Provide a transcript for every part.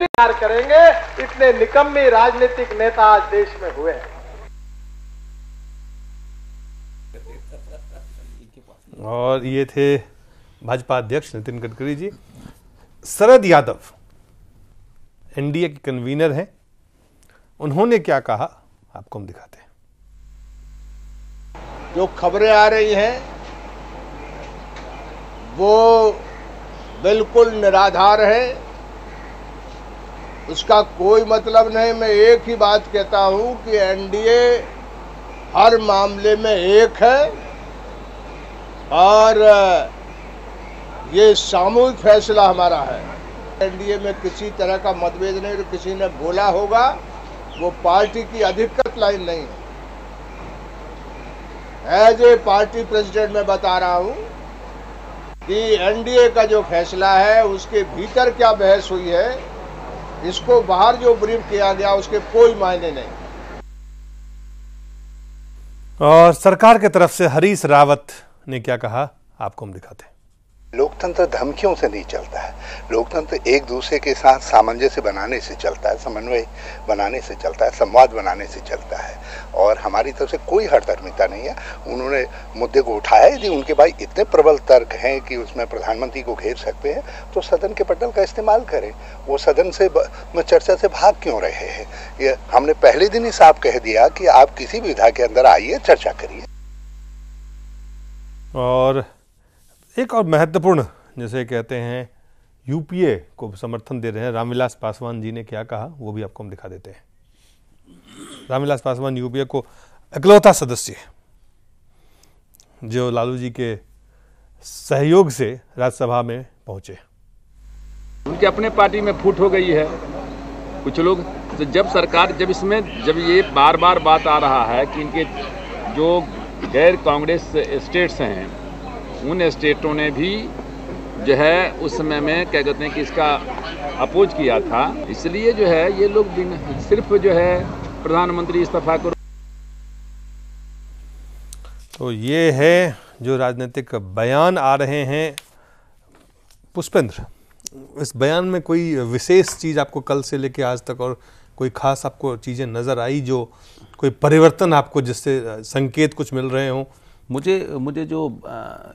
करेंगे। इतने निकम्मे राजनीतिक नेता आज देश में हुए हैं। और ये थे भाजपा अध्यक्ष नितिन गडकरी जी। शरद यादव एनडीए के कन्वीनर हैं, उन्होंने क्या कहा आपको हम दिखाते हैं। जो खबरें आ रही हैं वो बिल्कुल निराधार है, उसका कोई मतलब नहीं। मैं एक ही बात कहता हूं कि एनडीए हर मामले में एक है और ये सामूहिक फैसला हमारा है। एनडीए में किसी तरह का मतभेद नहीं। तो किसी ने बोला होगा वो पार्टी की अधिकृत लाइन नहीं है। एज ए पार्टी प्रेसिडेंट मैं बता रहा हूं कि एनडीए का जो फैसला है उसके भीतर क्या बहस हुई है, इसको बाहर जो ब्रीफ किया गया उसके कोई मायने नहीं। और सरकार की तरफ से हरीश रावत ने क्या कहा आपको हम दिखाते हैं। लोकतंत्र धमकियों से नहीं चलता है। लोकतंत्र एक दूसरे के साथ सामंजस्य बनाने से चलता है, समन्वय बनाने से चलता है, संवाद बनाने से चलता है। और हमारी तरफ से कोई हठधर्मिता नहीं है। उन्होंने मुद्दे को उठाया, यदि उनके भाई इतने प्रबल तर्क हैं कि उसमें प्रधानमंत्री को घेर सकते हैं तो सदन के पटल का इस्तेमाल करें। वो सदन से चर्चा से भाग क्यों रहे हैं? ये हमने पहले दिन ही साफ कह दिया कि आप किसी भी विधा के अंदर आइए, चर्चा करिए। और एक और महत्वपूर्ण, जैसे कहते हैं यूपीए को समर्थन दे रहे हैं रामविलास पासवान जी ने क्या कहा वो भी आपको हम दिखा देते हैं। रामविलास पासवान यूपीए को इकलौता सदस्य जो लालू जी के सहयोग से राज्यसभा में पहुंचे। उनके अपने पार्टी में फूट हो गई है कुछ लोग। तो जब सरकार जब ये बार बार बात आ रहा है कि इनके जो गैर कांग्रेस स्टेट्स हैं उन स्टेटों ने भी जो है उस समय में क्या कहते हैं कि इसका अपोज किया था, इसलिए जो है ये लोग सिर्फ जो है प्रधानमंत्री इस्तीफा करो। तो ये है जो राजनीतिक बयान आ रहे हैं। पुष्पेंद्र, इस बयान में कोई विशेष चीज आपको कल से लेके आज तक और कोई खास आपको चीजें नजर आई, जो कोई परिवर्तन आपको जिससे संकेत कुछ मिल रहे हों? मुझे जो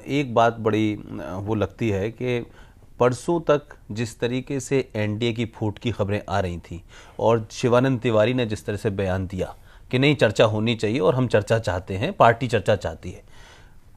एक बात बड़ी वो लगती है कि परसों तक जिस तरीके से एनडीए की फूट की खबरें आ रही थी और शिवानंद तिवारी ने जिस तरह से बयान दिया कि नहीं, चर्चा होनी चाहिए और हम चर्चा चाहते हैं, पार्टी चर्चा चाहती है।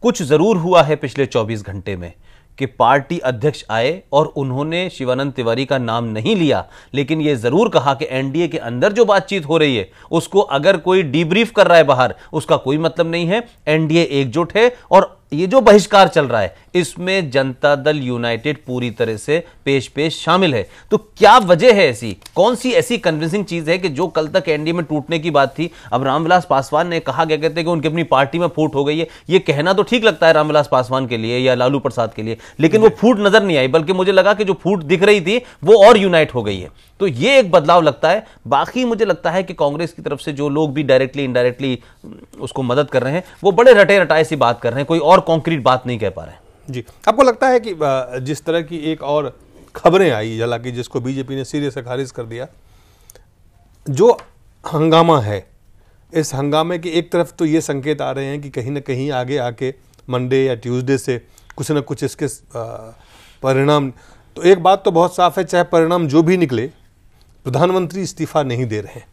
कुछ ज़रूर हुआ है पिछले 24 घंटे में कि पार्टी अध्यक्ष आए और उन्होंने शिवानंद तिवारी का नाम नहीं लिया, लेकिन यह जरूर कहा कि एनडीए के अंदर जो बातचीत हो रही है उसको अगर कोई डीब्रीफ कर रहा है बाहर, उसका कोई मतलब नहीं है। एनडीए एकजुट है और ये जो बहिष्कार चल रहा है इसमें जनता दल यूनाइटेड पूरी तरह से पेश शामिल है। तो क्या वजह है ऐसी, कौन सी ऐसी कन्विंसिंग चीज है कि जो कल तक एनडीए में टूटने की बात थी, अब रामविलास पासवान ने कहा, क्या कहते हैं कि उनकी अपनी पार्टी में फूट हो गई है। ये कहना तो ठीक लगता है रामविलास पासवान के लिए या लालू प्रसाद के लिए, लेकिन वो फूट नजर नहीं आई, बल्कि मुझे लगा कि जो फूट दिख रही थी वो और यूनाइट हो गई है। तो ये एक बदलाव लगता है। बाकी मुझे लगता है कि कांग्रेस की तरफ से जो लोग भी डायरेक्टली इनडायरेक्टली उसको मदद कर रहे हैं वो बड़े रटे रटाए सी बात कर रहे हैं, कोई और कॉन्क्रीट बात नहीं कह पा रहे हैं। जी, आपको लगता है कि जिस तरह की एक और खबरें आई, हालांकि जिसको बीजेपी ने सिरे से खारिज कर दिया, जो हंगामा है, इस हंगामे के एक तरफ तो ये संकेत आ रहे हैं कि कहीं ना कहीं आगे आके मंडे या ट्यूसडे से कुछ ना कुछ इसके परिणाम, तो एक बात तो बहुत साफ है, चाहे परिणाम जो भी निकले, प्रधानमंत्री इस्तीफा नहीं दे रहे हैं।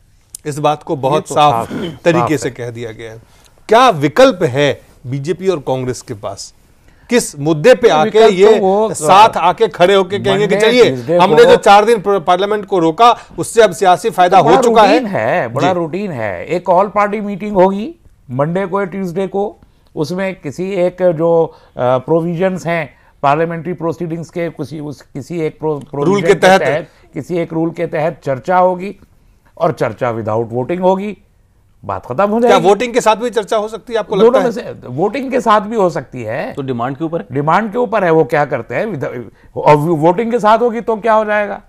इस बात को बहुत तो साफ तरीके से कह दिया गया है। क्या विकल्प है बीजेपी और कांग्रेस के पास? किस मुद्दे पे आके ये साथ आके खड़े होके कहेंगे कि चलिए हमने जो 4 दिन पार्लियामेंट को रोका उससे अब सियासी फायदा हो चुका है? बड़ा रूटीन है। एक ऑल पार्टी मीटिंग होगी मंडे को या ट्यूसडे को, उसमें किसी एक जो प्रोविजंस हैं पार्लियामेंट्री प्रोसीडिंग्स के किसी एक रूल के तहत किसी एक रूल के तहत चर्चा होगी और चर्चा विदाउट वोटिंग होगी, बात खत्म हो जाएगी। क्या वोटिंग के साथ भी चर्चा हो सकती है आपको लगता है? दोनों में से वोटिंग के साथ भी हो सकती है। तो डिमांड के ऊपर है वो क्या करते हैं। और वोटिंग के साथ होगी तो क्या हो जाएगा,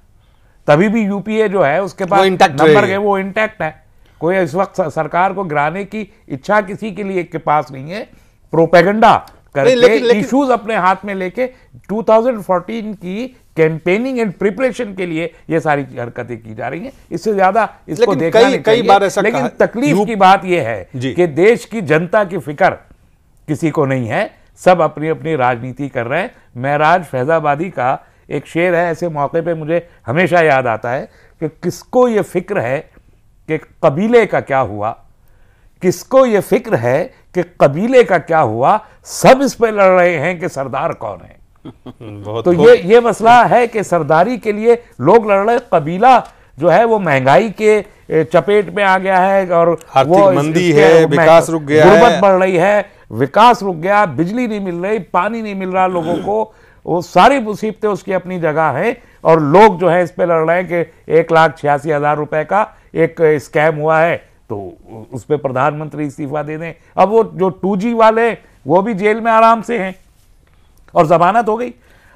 तभी भी यूपीए जो है उसके पास नंबर है, वो इंटैक्ट है। कोई इस वक्त सरकार को गिराने की इच्छा किसी के लिए के पास नहीं है। प्रोपेगेंडा करके इश्यूज अपने हाथ में लेके 2014 की कैंपेनिंग एंड प्रिपरेशन के लिए ये सारी हरकतें की जा रही हैं। इससे ज्यादा इसको लेकिन देखना नहीं कई बार ऐसा चाहिए। लेकिन कहा- तकलीफ की बात यह है कि देश की जनता की फिक्र किसी को नहीं है, सब अपनी अपनी राजनीति कर रहे हैं। महराज फैजाबादी का एक शेर है, ऐसे मौके पे मुझे हमेशा याद आता है कि किसको ये फिक्र है कि कबीले का क्या हुआ, किसको ये फिक्र है कि कबीले का क्या हुआ, सब इस पे लड़ रहे हैं कि सरदार कौन है। तो ये मसला है कि सरदारी के लिए लोग लड़ रहे हैं। कबीला जो है वो महंगाई के चपेट में आ गया है और वो मंदी है, विकास रुक गया है, गुर्बत बढ़ रही है, विकास रुक गया, बिजली नहीं मिल रही, पानी नहीं मिल रहा लोगों को, वो सारी मुसीबतें उसकी अपनी जगह हैं और लोग जो है इस पे लड़ रहे हैं कि 1,86,000 रुपए का एक स्कैम हुआ है तो उस पे प्रधानमंत्री इस्तीफा दे दें। अब वो जो 2G वाले वो भी जेल में आराम से हैं और जमानत हो गई,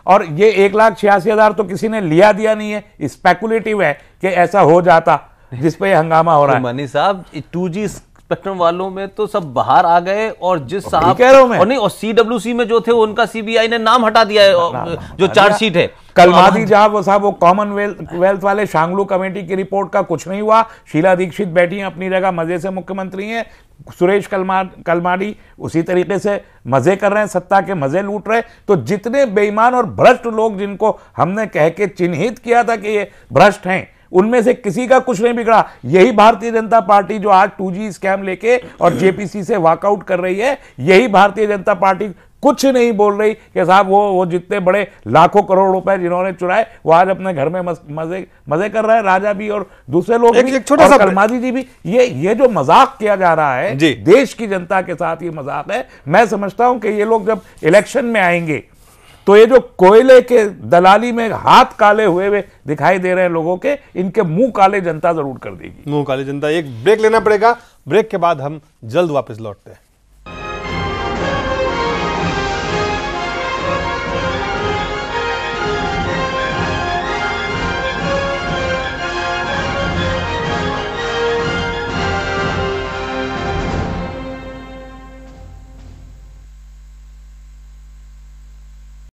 और ये 1,86,000 तो किसी ने लिया दिया नहीं है, स्पेकुलेटिव है कि ऐसा हो जाता जिस पे हंगामा हो रहा है। मनी साहब 2G स्पेक्ट्रम वालों में तो सब बाहर आ गए और जिस साहब कह रहा हूं मैं, और नहीं, और CWC में जो थे उनका CBI ने नाम हटा दिया है, जो चार्जशीट है। कलमादी जहां वो साहब वो कॉमनवेल्थ वाले शांगलू कमेटी की रिपोर्ट का कुछ नहीं हुआ। शीला दीक्षित बैठी हैं अपनी जगह, मजे से मुख्यमंत्री हैं। सुरेश कलमाडी उसी तरीके से मजे कर रहे हैं, सत्ता के मजे लूट रहे हैं। तो जितने बेईमान और भ्रष्ट लोग जिनको हमने कह के चिन्हित किया था कि ये भ्रष्ट हैं, उनमें से किसी का कुछ नहीं बिगड़ा। यही भारतीय जनता पार्टी जो आज 2G स्कैम लेके और JPC से वॉकआउट कर रही है, यही भारतीय जनता पार्टी कुछ नहीं बोल रही कि साहब वो जितने बड़े लाखों करोड़ रुपए जिन्होंने चुराए वो आज अपने घर में मजे कर रहा है। राजा भी और दूसरे लोग भी, छोटा सा कलमादी जी भी। ये जो मजाक किया जा रहा है देश की जनता के साथ, ये मजाक है। मैं समझता हूं कि ये लोग जब इलेक्शन में आएंगे तो ये जो कोयले के दलाली में हाथ काले हुए दिखाई दे रहे हैं लोगों के, इनके मुंह काले जनता जरूर कर देगी। मुंह काले जनता। एक ब्रेक लेना पड़ेगा, ब्रेक के बाद हम जल्द वापस लौटते हैं।